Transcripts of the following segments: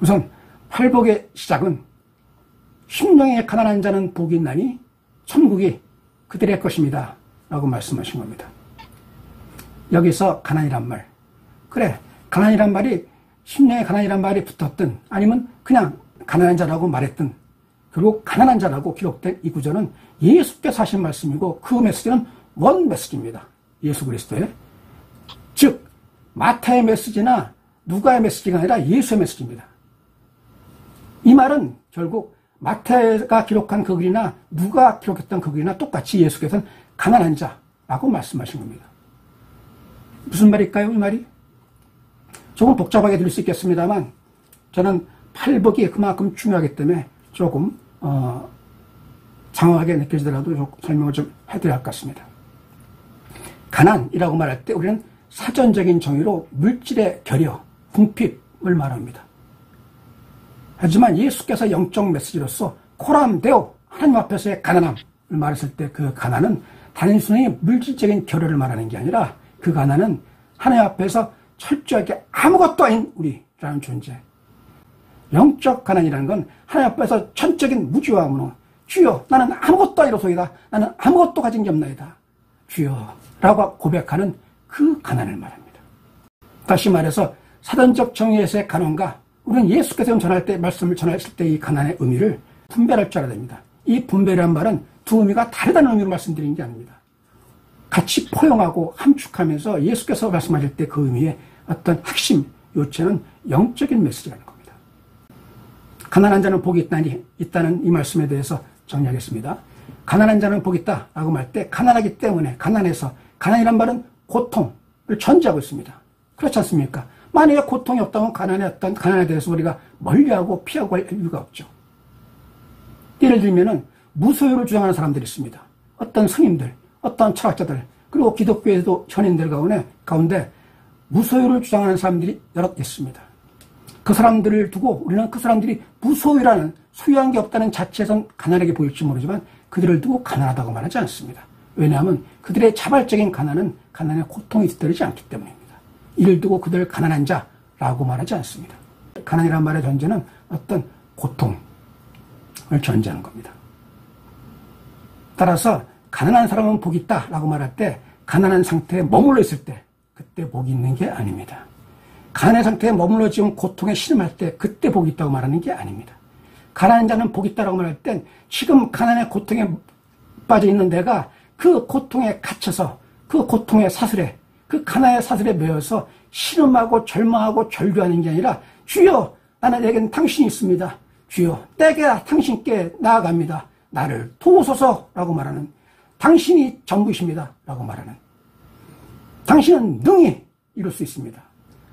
우선 팔복의 시작은 심령에 가난한 자는 복이 있나니 천국이 그들의 것입니다 라고 말씀하신 겁니다. 여기서 가난이란 말, 그래 가난이란 말이 심령에 가난이란 말이 붙었든 아니면 그냥 가난한 자라고 말했든 결국 가난한 자라고 기록된 이 구절은 예수께서 하신 말씀이고 그 메시지는 원 메시지입니다. 예수 그리스도의, 즉 마태의 메시지나 누가의 메시지가 아니라 예수의 메시지입니다. 이 말은 결국 마태가 기록한 그 글이나 누가 기록했던 그 글이나 똑같이 예수께서는 가난한 자라고 말씀하신 겁니다. 무슨 말일까요, 이 말이? 조금 복잡하게 들릴 수 있겠습니다만 저는 팔복이 그만큼 중요하기 때문에 조금 장황하게 느껴지더라도 좀 설명을 좀 해드려야 할 것 같습니다. 가난이라고 말할 때 우리는 사전적인 정의로 물질의 결여, 궁핍을 말합니다. 하지만 예수께서 영적 메시지로서 코람데오, 하나님 앞에서의 가난함을 말했을 때 그 가난은 단순히 물질적인 결여를 말하는 게 아니라 그 가난은 하나님 앞에서 철저하게 아무것도 아닌 우리라는 존재. 영적 가난이라는 건 하나님 앞에서 전적인 무지와 무너, 주여 나는 아무것도 아니로소이다, 나는 아무것도 가진 게 없나이다, 주여 라고 고백하는 그 가난을 말합니다. 다시 말해서 사전적 정의에서의 가난과 우리는 예수께서 전할 때, 말씀을 전하실 때 이 가난의 의미를 분별할 줄 알아야 됩니다. 이 분별이란 말은 두 의미가 다르다는 의미로 말씀드리는 게 아닙니다. 같이 포용하고 함축하면서 예수께서 말씀하실 때 그 의미의 어떤 핵심 요체는 영적인 메시지라는 겁니다. 가난한 자는 복이 있다는 이 말씀에 대해서 정리하겠습니다. 가난한 자는 복이 있다라고 말 때 가난하기 때문에, 가난해서, 가난이란 말은 고통을 전제하고 있습니다. 그렇지 않습니까? 만약에 고통이 없다면 가난에 대해서 우리가 멀리하고 피하고 할 이유가 없죠. 예를 들면은 무소유를 주장하는 사람들이 있습니다. 어떤 스님들, 어떤 철학자들, 그리고 기독교에도 현인들 가운데 무소유를 주장하는 사람들이 여럿 있습니다. 그 사람들을 두고 우리는 그 사람들이 무소유라는, 소유한 게 없다는 자체에선 가난하게 보일지 모르지만 그들을 두고 가난하다고 말하지 않습니다. 왜냐하면 그들의 자발적인 가난은 가난의 고통이 뒤따르지 않기 때문입니다. 이를 두고 그들을 가난한 자라고 말하지 않습니다. 가난이라는 말의 전제는 어떤 고통을 전제하는 겁니다. 따라서 가난한 사람은 복이 있다라고 말할 때 가난한 상태에 머물러 있을 때 그때 복이 있는 게 아닙니다. 가난의 상태에 머물러 지금 고통에 신음할 때 그때 복이 있다고 말하는 게 아닙니다. 가난한 자는 복이 있다고 말할 땐 지금 가난의 고통에 빠져 있는 내가 그 고통에 갇혀서 그 고통의 사슬에, 그 가난의 사슬에 매여서 신음하고 절망하고 절규하는 게 아니라 주여 나는 내겐 당신이 있습니다. 주여 내가 당신께 나아갑니다. 나를 도우소서라고 말하는, 당신이 전부이십니다 라고 말하는, 당신은 능히 이룰 수 있습니다.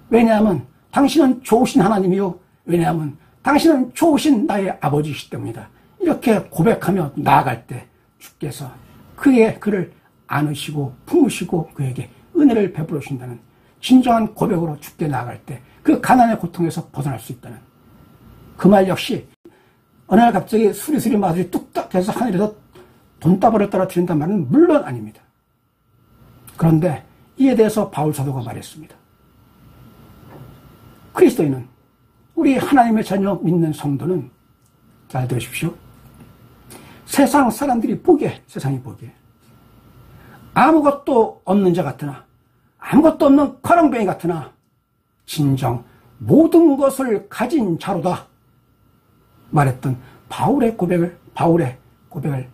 왜냐하면 당신은 좋으신 하나님이요, 왜냐하면 당신은 좋으신 나의 아버지이기 때문이다. 이렇게 고백하며 나아갈 때 주께서 그를 안으시고 품으시고 그에게 은혜를 베풀어 주신다는 진정한 고백으로 주께 나아갈 때 그 가난의 고통에서 벗어날 수 있다는 그 말 역시 어느 날 갑자기 수리수리 마술이 뚝딱 해서 하늘에서 돈다발을 떨어뜨린단 말은 물론 아닙니다. 그런데 이에 대해서 바울 사도가 말했습니다. 그리스도인은, 우리 하나님의 자녀 믿는 성도는 잘 들으십시오. 세상 사람들이 보기에, 세상이 보기에 아무것도 없는 자 같으나, 아무것도 없는 거렁뱅이 같으나 진정 모든 것을 가진 자로다 말했던 바울의 고백을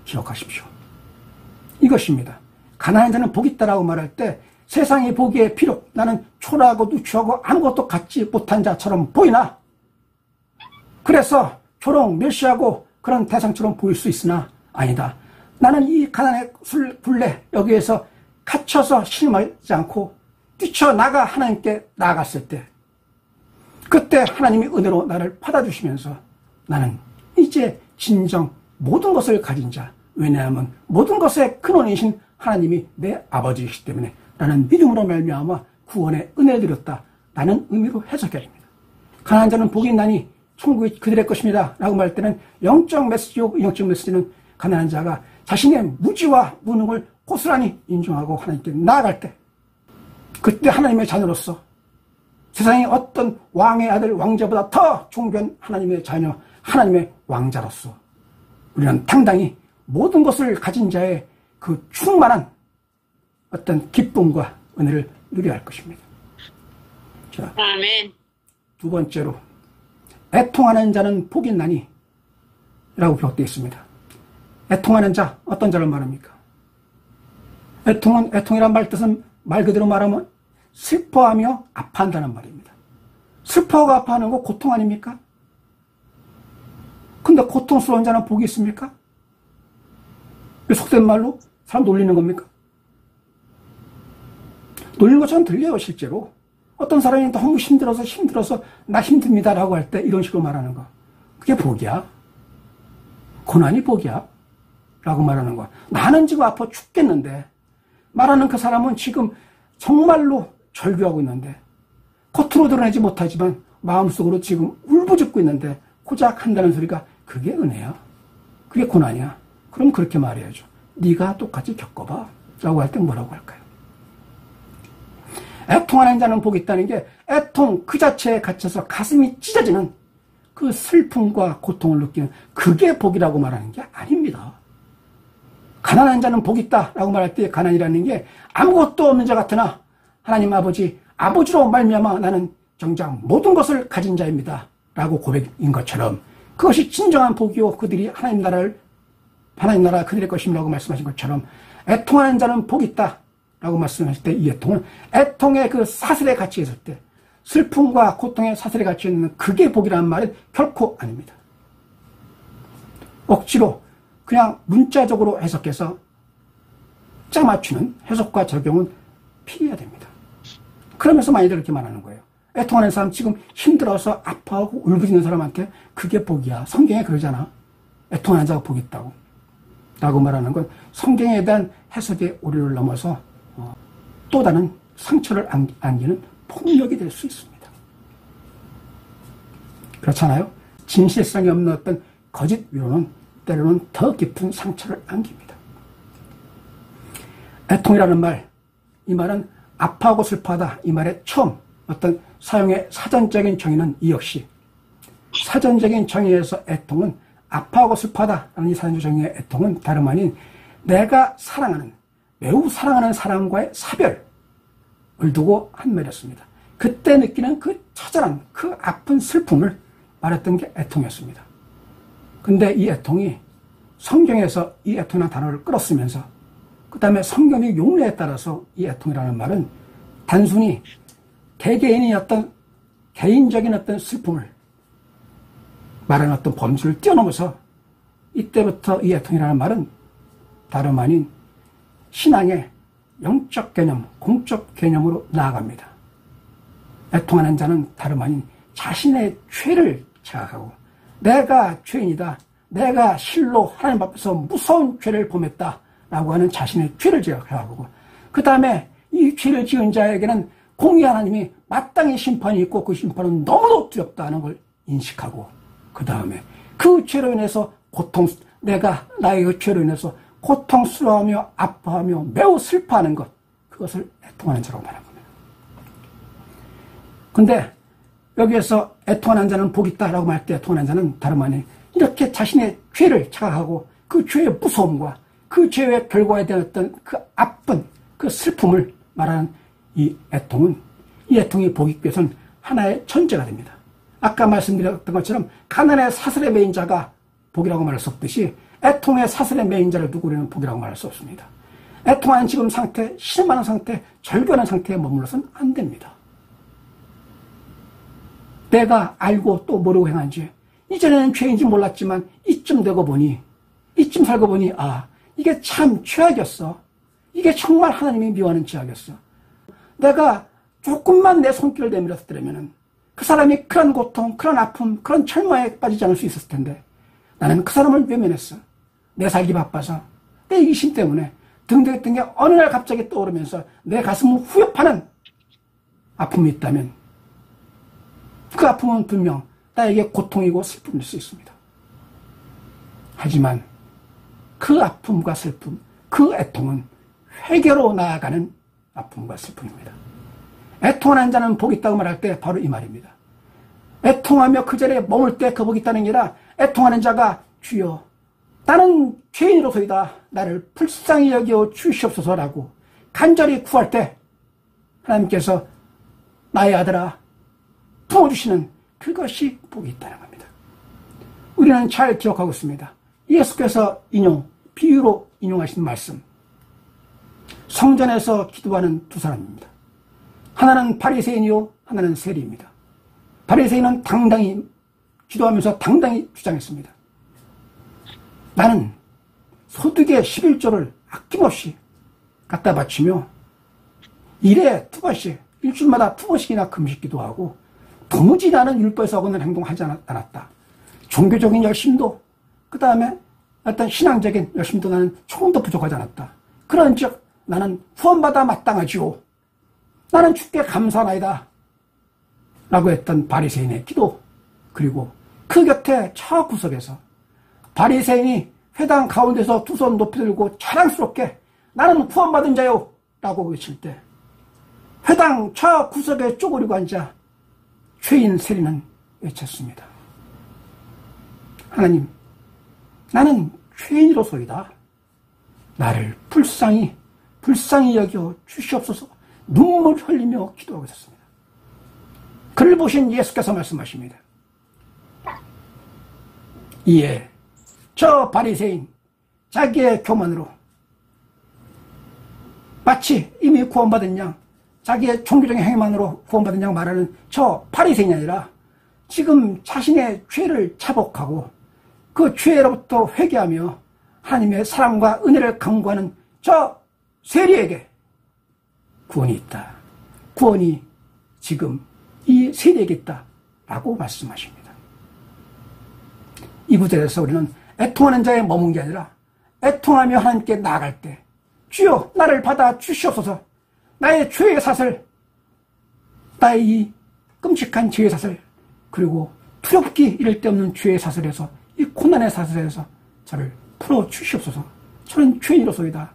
기억하십시오. 이것입니다. 가난한 자는 복이 있다라고 말할 때 세상이 보기에 비록 나는 초라하고 누추하고 아무것도 갖지 못한 자처럼 보이나, 그래서 조롱 멸시하고 그런 대상처럼 보일 수 있으나 아니다. 나는 이 가난의 굴레 여기에서 갇혀서 신음하지 않고 뛰쳐나가 하나님께 나아갔을 때 그때 하나님이 은혜로 나를 받아주시면서 나는 이제 진정 모든 것을 가진 자, 왜냐하면 모든 것의 근원이신 하나님이 내 아버지이시기 때문에 나는 믿음으로 말미암아 구원의 은혜를 드렸다 라는 의미로 해석해야 됩니다. 가난한 자는 복이 있나니 천국이 그들의 것입니다 라고 말할 때는 영적 메시지요, 영적 메시지는 가난한 자가 자신의 무지와 무능을 고스란히 인정하고 하나님께 나아갈 때, 그때 하나님의 자녀로서 세상의 어떤 왕의 아들, 왕자보다 더 존귀한 하나님의 자녀, 하나님의 왕자로서 우리는 당당히 모든 것을 가진 자의 그 충만한 어떤 기쁨과 은혜를 누려야 할 것입니다. 자, 아멘. 두 번째로 애통하는 자는 복이 있나니 라고 기록되어 있습니다. 애통하는 자, 어떤 자를 말합니까? 애통이란 말 뜻은 말 그대로 말하면 슬퍼하며 아파한다는 말입니다. 슬퍼하고 아파하는 거 고통 아닙니까? 근데 고통스러운 자는 복이 있습니까? 속된 말로 사람 놀리는 겁니까? 놀리는 것처럼 들려요, 실제로. 어떤 사람이 너무 힘들어서 나 힘듭니다 라고 할 때 이런 식으로 말하는 거. 그게 복이야? 고난이 복이야? 라고 말하는 거야. 나는 지금 아파 죽겠는데 말하는 그 사람은 지금 정말로 절규하고 있는데 겉으로 드러내지 못하지만 마음속으로 지금 울부짖고 있는데 고작 한다는 소리가 그게 은혜야? 그게 고난이야? 그럼 그렇게 말해야죠. 네가 똑같이 겪어봐 라고 할 때 뭐라고 할까요? 애통하는 자는 복이 있다는 게 애통 그 자체에 갇혀서 가슴이 찢어지는 그 슬픔과 고통을 느끼는 그게 복이라고 말하는 게 아닙니다. 가난한 자는 복이 있다라고 말할 때 가난이라는 게 아무것도 없는 자 같으나 하나님 아버지로 말미암아 나는 정작 모든 것을 가진 자입니다 라고 고백인 것처럼 그것이 진정한 복이요 그들이 하나님 나라 그들의 것임이라고 말씀하신 것처럼 애통하는 자는 복이 있다 라고 말씀하실 때 이 애통은 애통의 그 사슬에 갇혀 있을 때 슬픔과 고통의 사슬에 갇혀 있는 그게 복이라는 말은 결코 아닙니다. 억지로 그냥 문자적으로 해석해서 짜맞추는 해석과 적용은 피해야 됩니다. 그러면서 많이들 이렇게 말하는 거예요. 애통하는 사람 지금 힘들어서 아파하고 울부짖는 사람한테 그게 복이야. 성경에 그러잖아. 애통하는 자가 복이 있다고. 라고 말하는 건 성경에 대한 해석의 오류를 넘어서 또 다른 상처를 안기는 폭력이 될 수 있습니다. 그렇잖아요? 진실성이 없는 어떤 거짓 위로는 때로는 더 깊은 상처를 안깁니다. 애통이라는 말, 이 말은 아파하고 슬퍼하다 이 말의 처음 어떤 사용의 사전적인 정의는 이 역시 사전적인 정의에서 애통은 아파하고 슬퍼하다라는 이 사전적 정의의 애통은 다름 아닌 내가 매우 사랑하는 사람과의 사별을 두고 한 말이었습니다. 그때 느끼는 그 처절한 그 아픈 슬픔을 말했던 게 애통이었습니다. 근데 이 애통이 성경에서 이 애통이라는 단어를 끌어쓰면서 그 다음에 성경의 용례에 따라서 이 애통이라는 말은 단순히 개개인이 어떤 개인적인 어떤 슬픔을 말하는 어떤 범주를 뛰어넘어서 이때부터 이 애통이라는 말은 다름 아닌 신앙의 영적 개념, 공적 개념으로 나아갑니다. 애통하는 자는 다름 아닌 자신의 죄를 자각하고 내가 죄인이다. 내가 실로 하나님 앞에서 무서운 죄를 범했다. 라고 하는 자신의 죄를 자각하고 그 다음에 이 죄를 지은 자에게는 공의 하나님이 마땅히 심판이 있고 그 심판은 너무도 두렵다는 걸 인식하고 그 다음에 그 죄로 인해서 내가 나의 그 죄로 인해서 고통스러워하며 아파하며 매우 슬퍼하는 것 그것을 애통하는 자라고 말한 겁니다. 근데 여기에서 애통하는 자는 복이 있다라고 말할 때 애통하는 자는 다름 아닌 이렇게 자신의 죄를 자각하고 그 죄의 무서움과 그 죄의 결과에 대한 어떤 그 아픈 그 슬픔을 말하는 이 애통이 복이 있기 위해서는 하나의 전제가 됩니다. 아까 말씀드렸던 것처럼 가난의 사슬에 매인 자가 복이라고 말할 수 없듯이 애통의 사슬에 매인 자를 두고 우리는 복이라고 말할 수 없습니다. 애통하는 지금 상태, 실망하는 상태, 절규하는 상태에 머물러서는 안 됩니다. 내가 알고 또 모르고 행한 죄, 이전에는 죄인지 몰랐지만 이쯤 살고 보니 이게 참 죄악이었어. 이게 정말 하나님이 미워하는 죄악이었어. 내가 조금만 내 손길을 내밀었더라면 그 사람이 그런 고통, 그런 아픔, 그런 절망에 빠지지 않을 수 있었을 텐데 나는 그 사람을 외면했어. 내 살기 바빠서 내 이기심 때문에 등등했던 게 어느 날 갑자기 떠오르면서 내 가슴을 후협하는 아픔이 있다면 그 아픔은 분명 나에게 고통이고 슬픔일 수 있습니다. 하지만 그 아픔과 슬픔, 그 애통은 회개로 나아가는 아픔과 슬픔입니다. 애통하는 자는 복이 있다고 말할 때 바로 이 말입니다. 애통하며 그 자리에 머물 때 그 복이 있다는 게 아니라 애통하는 자가 주여 나는 죄인으로서이다. 나를 불쌍히 여겨 주시옵소서라고 간절히 구할 때 하나님께서 나의 아들아 부어주시는 그것이 복이 있다는 겁니다. 우리는 잘 기억하고 있습니다. 예수께서 비유로 인용하신 말씀. 성전에서 기도하는 두 사람입니다. 하나는 바리새인이요 하나는 세리입니다. 바리새인은 당당히 기도하면서 당당히 주장했습니다. 나는 소득의 11조를 아낌없이 갖다 바치며 일에 두 번씩 일주일마다 두 번씩이나 금식기도 하고 도무지 나는 율법에서 어긋난 행동하지 않았다. 종교적인 열심도 그 다음에 어떤 신앙적인 열심도 나는 조금도 부족하지 않았다. 그런즉 나는 후원받아 마땅하지요. 나는 주께 감사하나이다. 라고 했던 바리새인의 기도, 그리고 그 곁에 저 구석에서 바리새인이 회당 가운데서 두 손 높이 들고 자랑스럽게 나는 구원받은 자요 라고 외칠 때 회당 저 구석에 쪼그리고 앉아 죄인 세리는 외쳤습니다. 하나님, 나는 죄인으로소이다. 나를 불쌍히 여겨 주시옵소서. 눈물 흘리며 기도하고 있었습니다. 그를 보신 예수께서 말씀하십니다. 이에 저 바리새인 자기의 교만으로 마치 이미 구원받은 양, 자기의 종교적인 행위만으로 구원받은 양 말하는 저 바리새인이 아니라 지금 자신의 죄를 자복하고 그 죄로부터 회개하며 하나님의 사랑과 은혜를 강구하는 저 세리에게 구원이 있다. 구원이 지금 이 세리에게 있다. 라고 말씀하십니다. 이 구절에서 우리는 애통하는 자에 머문 게 아니라 애통하며 하나님께 나아갈 때 주여 나를 받아 주시옵소서. 나의 죄의 사슬, 나의 이 끔찍한 죄의 사슬, 그리고 두렵기 이를 데 없는 죄의 사슬에서, 이 고난의 사슬에서 저를 풀어 주시옵소서. 저는 죄인으로소이다.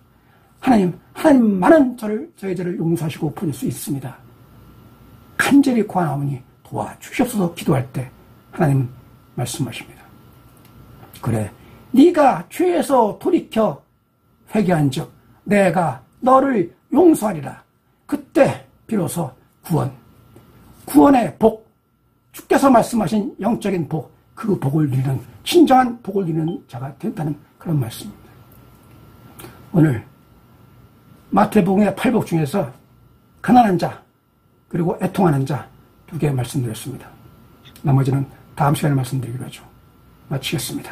하나님만은 저의 죄를 용서하시고 풀릴 수 있습니다. 간절히 구하나오니 도와주시옵소서. 기도할 때 하나님 말씀하십니다. 그래, 네가 죄에서 돌이켜 회개한즉 내가 너를 용서하리라. 그때 비로소 구원의 복, 주께서 말씀하신 영적인 복, 그 복을 누리는, 진정한 복을 누리는 자가 된다는 그런 말씀입니다. 오늘 마태복음의 8복 중에서 가난한 자 그리고 애통하는 자 두 개 말씀드렸습니다. 나머지는 다음 시간에 말씀드리기로 하죠. 마치겠습니다.